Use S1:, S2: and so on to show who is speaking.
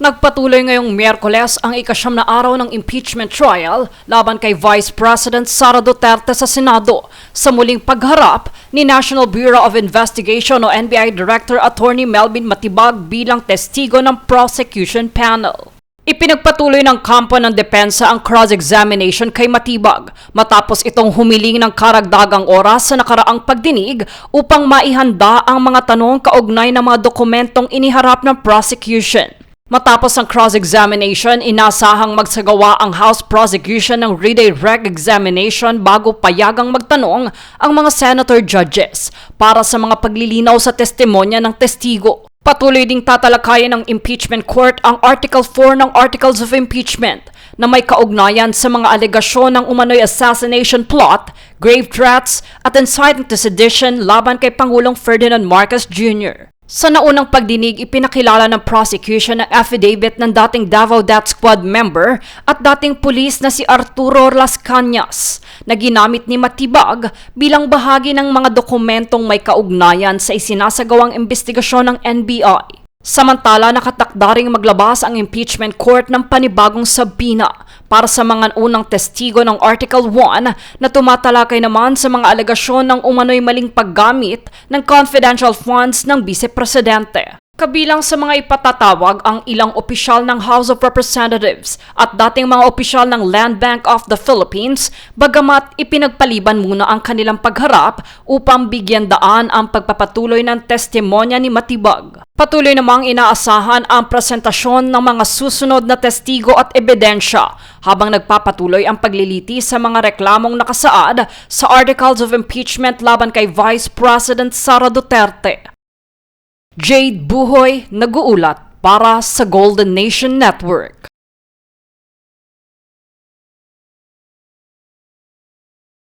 S1: Nagpatuloy ngayong Miyerkules ang ikasyam na araw ng impeachment trial laban kay Vice President Sara Duterte sa Senado sa muling pagharap ni National Bureau of Investigation o NBI Director Attorney Melvin Matibag bilang testigo ng prosecution panel. Ipinagpatuloy ng kampo ng depensa ang cross-examination kay Matibag matapos itong humiling ng karagdagang oras sa nakaraang pagdinig upang maihanda ang mga tanong kaugnay ng mga dokumentong iniharap ng prosecution. Matapos ang cross-examination, inasahang magsagawa ang House Prosecution ng redirect examination bago payagang magtanong ang mga senator judges para sa mga paglilinaw sa testimonya ng testigo. Patuloy ding tatalakayan ng impeachment court ang Article 4 ng Articles of Impeachment na may kaugnayan sa mga alegasyon ng umano'y assassination plot, grave threats at inciting to sedition laban kay Pangulong Ferdinand Marcos Jr. Sa naunang pagdinig, ipinakilala ng prosecution ang affidavit ng dating Davao Death Squad member at dating pulis na si Arturo Las Cañas na ginamit ni Matibag bilang bahagi ng mga dokumentong may kaugnayan sa isinasagawang investigasyon ng NBI. Samantala, nakatakda ring maglabas ang impeachment court ng panibagong sabina para sa mga unang testigo ng Article 1 na tumatalakay naman sa mga alegasyon ng umano'y maling paggamit ng confidential funds ng Vice-Presidente. Kabilang sa mga ipatatawag ang ilang opisyal ng House of Representatives at dating mga opisyal ng Land Bank of the Philippines, bagamat ipinagpaliban muna ang kanilang pagharap upang bigyan daan ang pagpapatuloy ng testimonya ni Matibag. Patuloy namang inaasahan ang presentasyon ng mga susunod na testigo at ebidensya habang nagpapatuloy ang pagliliti sa mga reklamong nakasaad sa Articles of Impeachment laban kay Vice President Sara Duterte. Jade Buhoy, nag-uulat para sa Golden Nation Network.